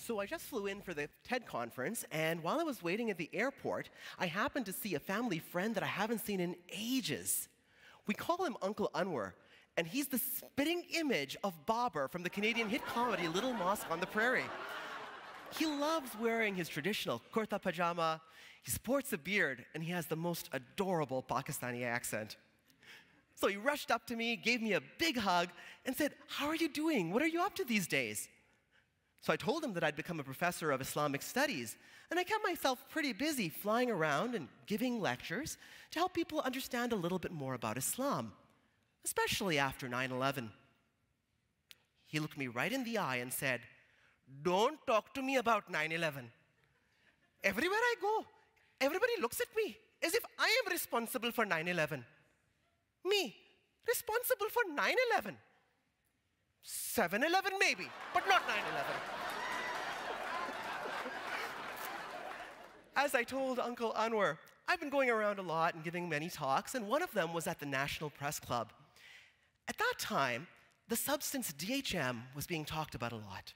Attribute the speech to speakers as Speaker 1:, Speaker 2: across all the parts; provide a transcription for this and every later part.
Speaker 1: So I just flew in for the TED conference, and while I was waiting at the airport, I happened to see a family friend that I haven't seen in ages. We call him Uncle Anwar, and he's the spitting image of Babur from the Canadian hit comedy Little Mosque on the Prairie. He loves wearing his traditional kurta pajama, he sports a beard, and he has the most adorable Pakistani accent. So he rushed up to me, gave me a big hug, and said, "How are you doing? What are you up to these days?" So I told him that I'd become a professor of Islamic Studies, and I kept myself pretty busy flying around and giving lectures to help people understand a little bit more about Islam, especially after 9/11. He looked me right in the eye and said, "Don't talk to me about 9/11. Everywhere I go, everybody looks at me as if I am responsible for 9/11. Me, responsible for 9/11. 7/11 maybe, but not 9/11. As I told Uncle Anwar, I've been going around a lot and giving many talks, and one of them was at the National Press Club. At that time, the substance DHM was being talked about a lot.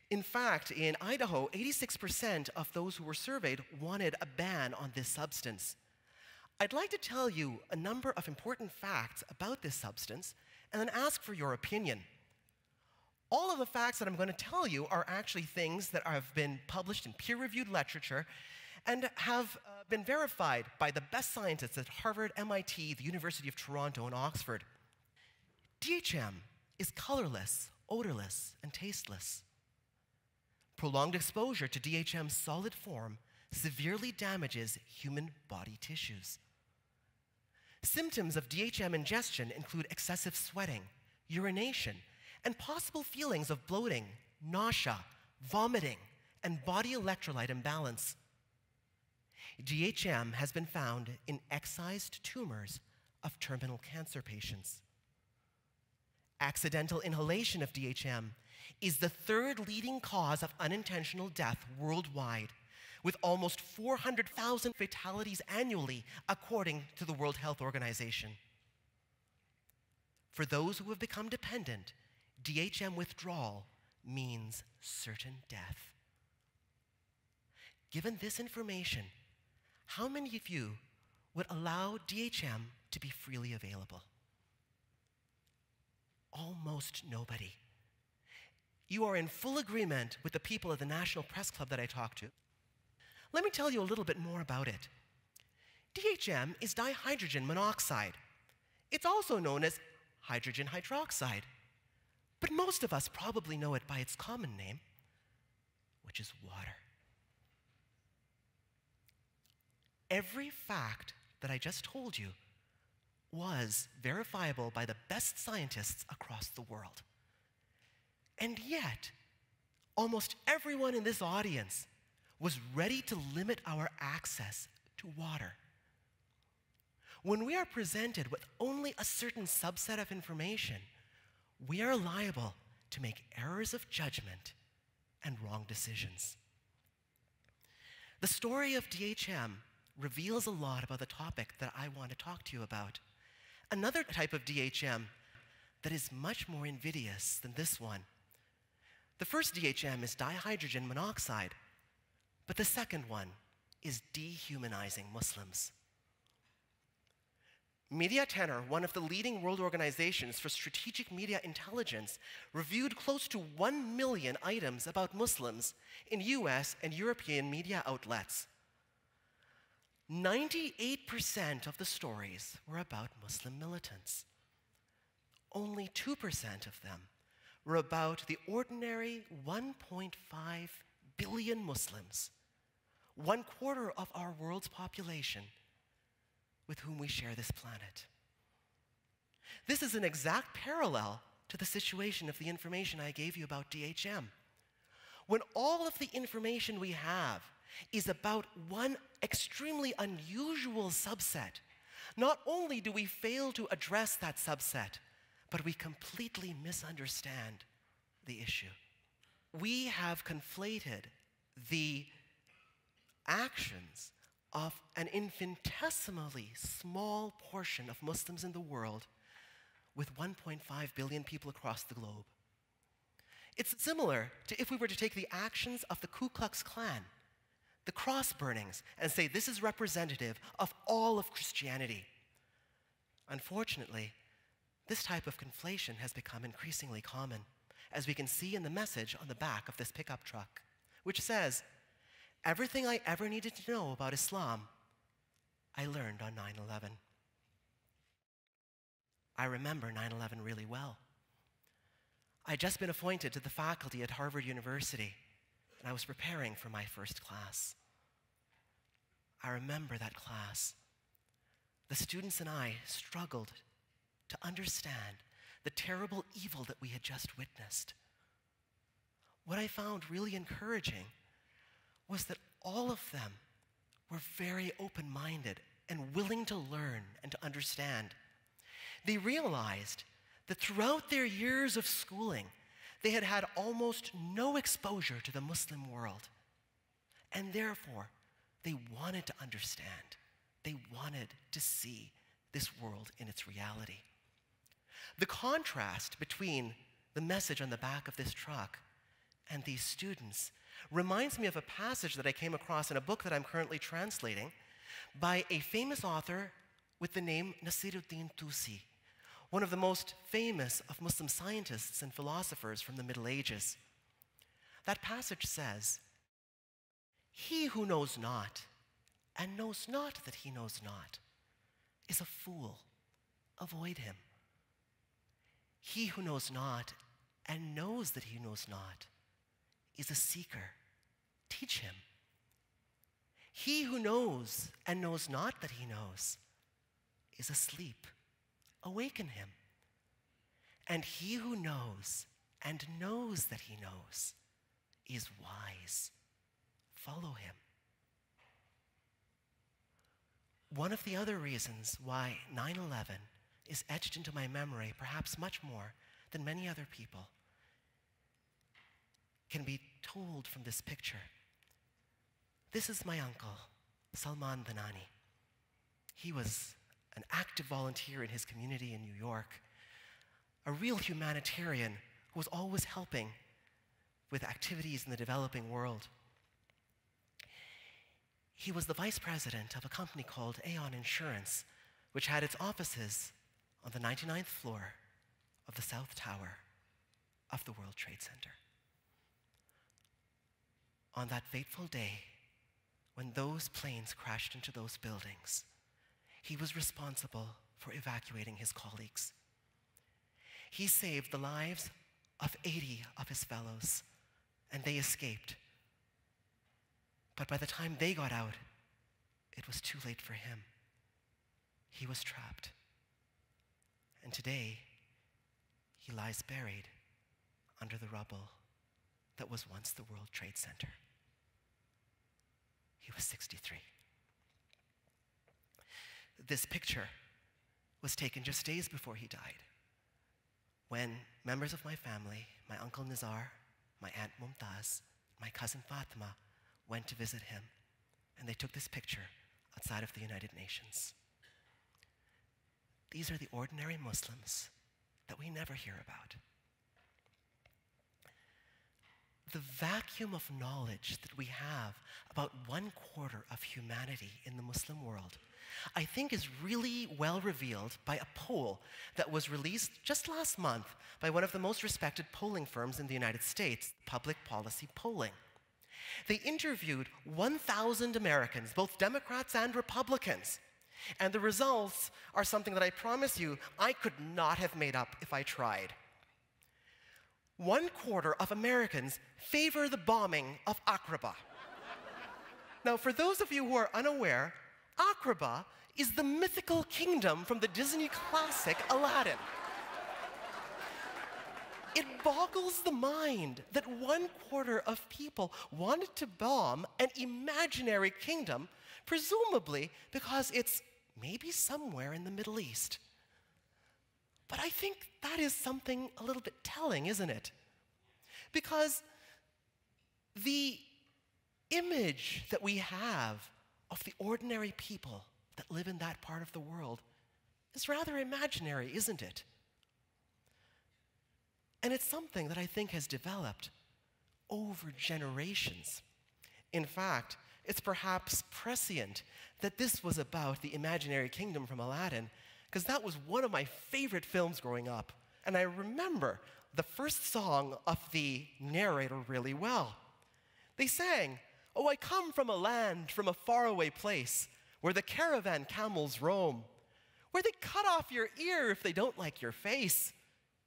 Speaker 1: In fact, in Idaho, 86% of those who were surveyed wanted a ban on this substance. I'd like to tell you a number of important facts about this substance and then ask for your opinion. All of the facts that I'm going to tell you are actually things that have been published in peer-reviewed literature and have been verified by the best scientists at Harvard, MIT, the University of Toronto, and Oxford. DHM is colorless, odorless, and tasteless. Prolonged exposure to DHM's solid form severely damages human body tissues. Symptoms of DHM ingestion include excessive sweating, urination, and possible feelings of bloating, nausea, vomiting, and body electrolyte imbalance. DHM has been found in excised tumors of terminal cancer patients. Accidental inhalation of DHM is the third leading cause of unintentional death worldwide, with almost 400,000 fatalities annually, according to the World Health Organization. For those who have become dependent, DHM withdrawal means certain death. Given this information, how many of you would allow DHM to be freely available? Almost nobody. You are in full agreement with the people at the National Press Club that I talked to. Let me tell you a little bit more about it. DHM is dihydrogen monoxide. It's also known as hydrogen hydroxide, but most of us probably know it by its common name, which is water. Every fact that I just told you was verifiable by the best scientists across the world. And yet, almost everyone in this audience was ready to limit our access to water. When we are presented with only a certain subset of information, we are liable to make errors of judgment and wrong decisions. The story of DHM reveals a lot about the topic that I want to talk to you about. Another type of DHM that is much more invidious than this one. The first DHM is dihydrogen monoxide, but the second one is dehumanizing Muslims. Media Tenor, one of the leading world organizations for strategic media intelligence, reviewed close to 1 million items about Muslims in US and European media outlets. 98% of the stories were about Muslim militants. Only 2% of them were about the ordinary 1.5 billion Muslims, 1/4 of our world's population, with whom we share this planet. This is an exact parallel to the situation of the information I gave you about DHM. When all of the information we have is about one extremely unusual subset, not only do we fail to address that subset, but we completely misunderstand the issue. We have conflated the actions of an infinitesimally small portion of Muslims in the world with 1.5 billion people across the globe. It's similar to if we were to take the actions of the Ku Klux Klan, the cross burnings, and say this is representative of all of Christianity. Unfortunately, this type of conflation has become increasingly common, as we can see in the message on the back of this pickup truck, which says, "Everything I ever needed to know about Islam, I learned on 9/11. I remember 9/11 really well. I'd just been appointed to the faculty at Harvard University, and I was preparing for my first class. I remember that class. The students and I struggled to understand the terrible evil that we had just witnessed. What I found really encouraging was that all of them were very open-minded and willing to learn and to understand. They realized that throughout their years of schooling, they had had almost no exposure to the Muslim world. And therefore, they wanted to understand. They wanted to see this world in its reality. The contrast between the message on the back of this truck and these students reminds me of a passage that I came across in a book that I'm currently translating by a famous author with the name Nasiruddin Tusi, one of the most famous of Muslim scientists and philosophers from the Middle Ages. That passage says, "He who knows not and knows not that he knows not is a fool. Avoid him. He who knows not and knows that he knows not is a seeker. Teach him. He who knows and knows not that he knows is asleep. Awaken him. And he who knows and knows that he knows is wise. Follow him." One of the other reasons why 9/11 is etched into my memory, perhaps much more than many other people, can be told from this picture. This is my uncle, Salman Dhanani. He was an active volunteer in his community in New York, a real humanitarian who was always helping with activities in the developing world. He was the vice president of a company called Aon Insurance, which had its offices on the 99th floor of the South Tower of the World Trade Center. On that fateful day, when those planes crashed into those buildings, he was responsible for evacuating his colleagues. He saved the lives of 80 of his fellows, and they escaped. But by the time they got out, it was too late for him. He was trapped. And today, he lies buried under the rubble that was once the World Trade Center. He was 63. This picture was taken just days before he died, when members of my family, my uncle Nizar, my aunt Mumtaz, my cousin Fatima, went to visit him, and they took this picture outside of the United Nations. These are the ordinary Muslims that we never hear about. The vacuum of knowledge that we have about 1/4 of humanity in the Muslim world, I think, is really well revealed by a poll that was released just last month by one of the most respected polling firms in the United States, Public Policy Polling. They interviewed 1,000 Americans, both Democrats and Republicans, and the results are something that I promise you I could not have made up if I tried. 1/4 of Americans favor the bombing of Aqaba. Now, for those of you who are unaware, Aqaba is the mythical kingdom from the Disney classic Aladdin. It boggles the mind that 1/4 of people wanted to bomb an imaginary kingdom, presumably because it's maybe somewhere in the Middle East. But I think that is something a little bit telling, isn't it? Because the image that we have of the ordinary people that live in that part of the world is rather imaginary, isn't it? And it's something that I think has developed over generations. In fact, it's perhaps prescient that this was about the imaginary kingdom from Aladdin, because that was one of my favorite films growing up. And I remember the first song of the narrator really well. They sang, "Oh, I come from a land, from a faraway place, where the caravan camels roam, where they cut off your ear if they don't like your face.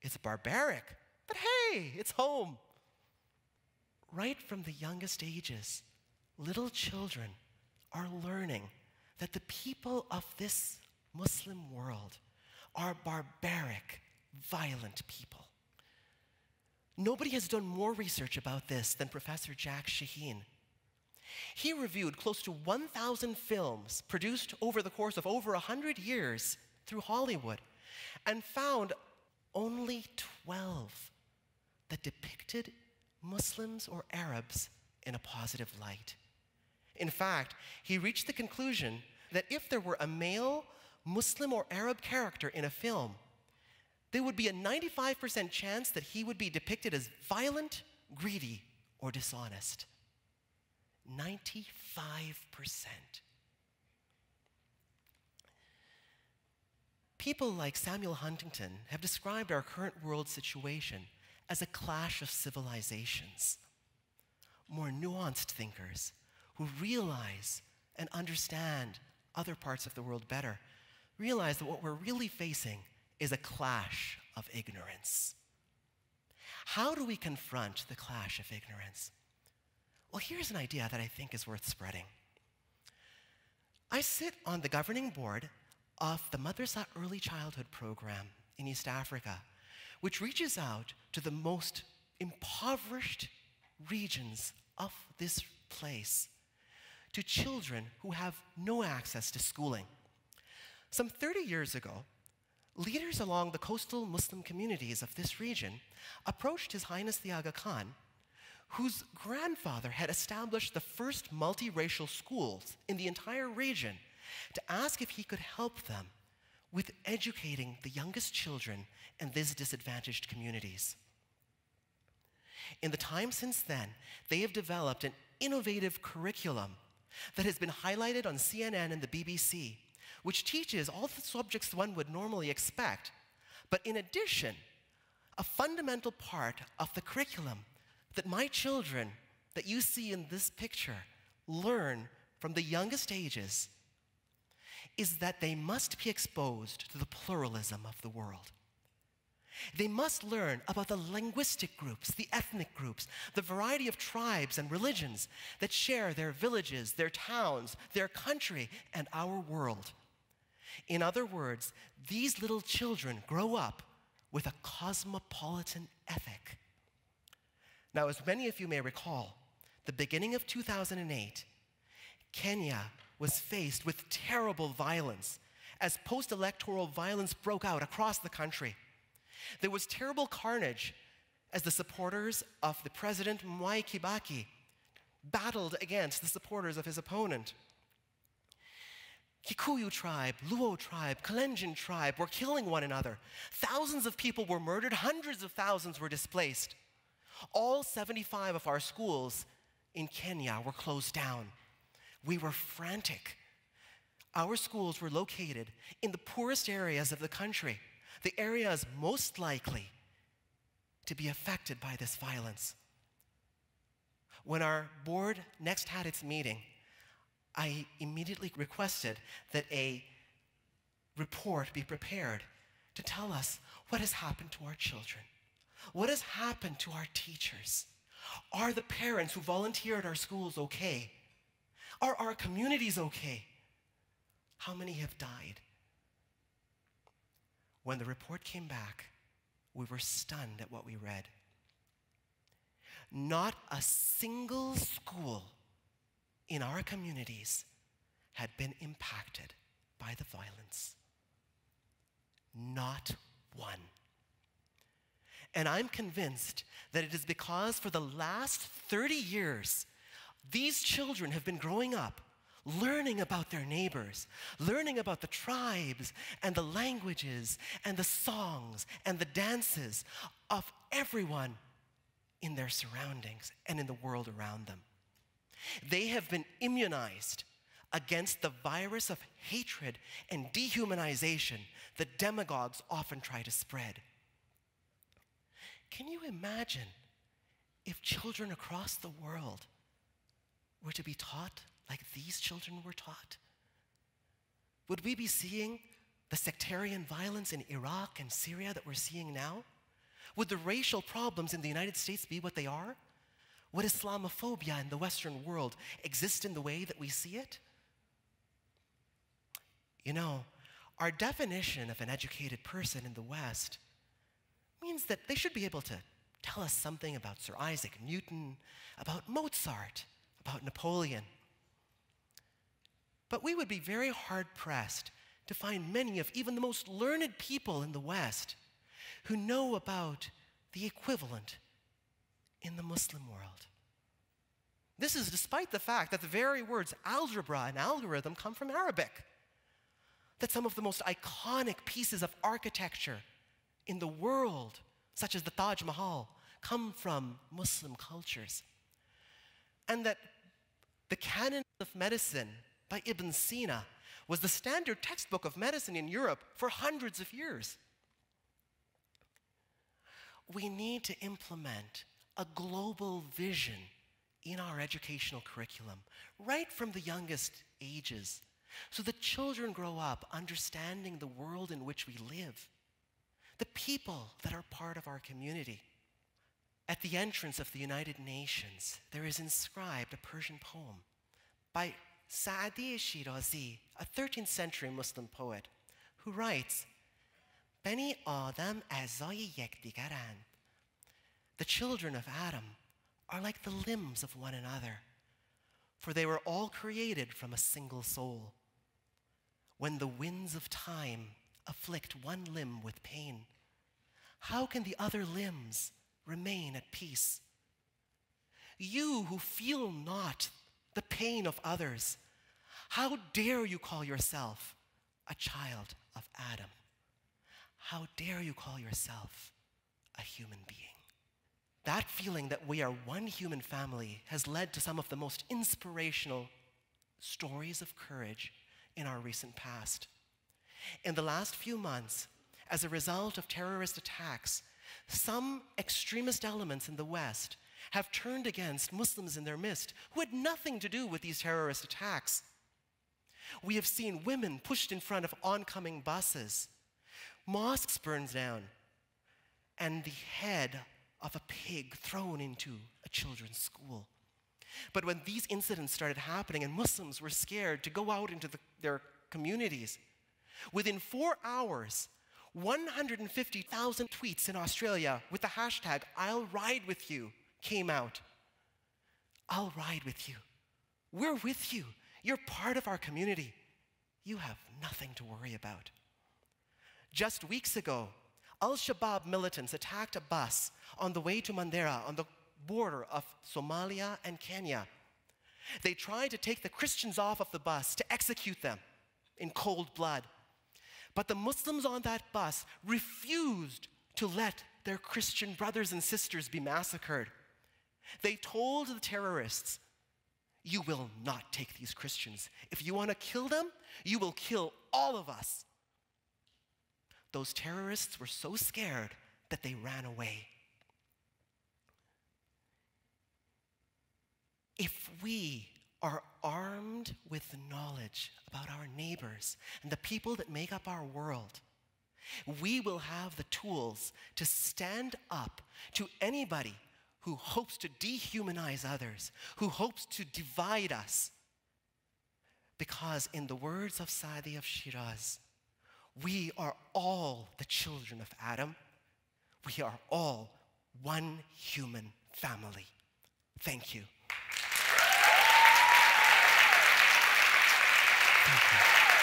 Speaker 1: It's barbaric, but hey, it's home." Right from the youngest ages, little children are learning that the people of this Muslim world are barbaric, violent people. Nobody has done more research about this than Professor Jack Shaheen. He reviewed close to 1,000 films produced over the course of over 100 years through Hollywood and found only 12 that depicted Muslims or Arabs in a positive light. In fact, he reached the conclusion that if there were a male Muslim or Arab character in a film, there would be a 95% chance that he would be depicted as violent, greedy, or dishonest. 95%. People like Samuel Huntington have described our current world situation as a clash of civilizations. More nuanced thinkers who realize and understand other parts of the world better realize that what we're really facing is a clash of ignorance. How do we confront the clash of ignorance? Well, here's an idea that I think is worth spreading. I sit on the governing board of the Madrasa Early Childhood Program in East Africa, which reaches out to the most impoverished regions of this place, to children who have no access to schooling. Some 30 years ago, leaders along the coastal Muslim communities of this region approached His Highness the Aga Khan, whose grandfather had established the first multiracial schools in the entire region, to ask if he could help them with educating the youngest children in these disadvantaged communities. In the time since then, they have developed an innovative curriculum that has been highlighted on CNN and the BBC, which teaches all the subjects one would normally expect. But in addition, a fundamental part of the curriculum that my children that you see in this picture learn from the youngest ages is that they must be exposed to the pluralism of the world. They must learn about the linguistic groups, the ethnic groups, the variety of tribes and religions that share their villages, their towns, their country, and our world. In other words, these little children grow up with a cosmopolitan ethic. Now, as many of you may recall, the beginning of 2008, Kenya was faced with terrible violence as post-electoral violence broke out across the country. There was terrible carnage as the supporters of the president, Mwai Kibaki, battled against the supporters of his opponent. Kikuyu tribe, Luo tribe, Kalenjin tribe were killing one another. Thousands of people were murdered, hundreds of thousands were displaced. All 75 of our schools in Kenya were closed down. We were frantic. Our schools were located in the poorest areas of the country, the areas most likely to be affected by this violence. When our board next had its meeting, I immediately requested that a report be prepared to tell us what has happened to our children, what has happened to our teachers. Are the parents who volunteer at our schools okay? Are our communities okay? How many have died? When the report came back, we were stunned at what we read. Not a single school in our communities had been impacted by the violence. Not one. And I'm convinced that it is because for the last 30 years, these children have been growing up, learning about their neighbors, learning about the tribes and the languages and the songs and the dances of everyone in their surroundings and in the world around them. They have been immunized against the virus of hatred and dehumanization that demagogues often try to spread. Can you imagine if children across the world were to be taught like these children were taught? Would we be seeing the sectarian violence in Iraq and Syria that we're seeing now? Would the racial problems in the United States be what they are? Would Islamophobia in the Western world exist in the way that we see it? You know, our definition of an educated person in the West means that they should be able to tell us something about Sir Isaac Newton, about Mozart, about Napoleon. But we would be very hard-pressed to find many of even the most learned people in the West who know about the equivalent in the Muslim world. This is despite the fact that the very words algebra and algorithm come from Arabic, that some of the most iconic pieces of architecture in the world, such as the Taj Mahal, come from Muslim cultures, and that the Canon of Medicine by Ibn Sina was the standard textbook of medicine in Europe for hundreds of years. We need to implement a global vision in our educational curriculum, right from the youngest ages, so that children grow up understanding the world in which we live, the people that are part of our community. At the entrance of the United Nations, there is inscribed a Persian poem by Saadi Shirazi, a 13th century Muslim poet, who writes, Bani Adam azay yekdigarand. The children of Adam are like the limbs of one another, for they were all created from a single soul. When the winds of time afflict one limb with pain, how can the other limbs remain at peace? You who feel not the pain of others, how dare you call yourself a child of Adam? How dare you call yourself a human being? That feeling that we are one human family has led to some of the most inspirational stories of courage in our recent past. In the last few months, as a result of terrorist attacks, some extremist elements in the West have turned against Muslims in their midst who had nothing to do with these terrorist attacks. We have seen women pushed in front of oncoming buses, mosques burned down, and the head of a pig thrown into a children's school. But when these incidents started happening and Muslims were scared to go out into their communities, within 4 hours, 150,000 tweets in Australia with the hashtag I'll ride with you came out. I'll ride with you. We're with you. You're part of our community. You have nothing to worry about. Just weeks ago, Al-Shabaab militants attacked a bus on the way to Mandera on the border of Somalia and Kenya. They tried to take the Christians off of the bus to execute them in cold blood. But the Muslims on that bus refused to let their Christian brothers and sisters be massacred. They told the terrorists, you will not take these Christians. If you want to kill them, you will kill all of us. Those terrorists were so scared that they ran away. If we are armed with the knowledge about our neighbors and the people that make up our world, we will have the tools to stand up to anybody who hopes to dehumanize others, who hopes to divide us. Because in the words of Saadi of Shiraz, we are all the children of Adam. We are all one human family. Thank you. Thank you.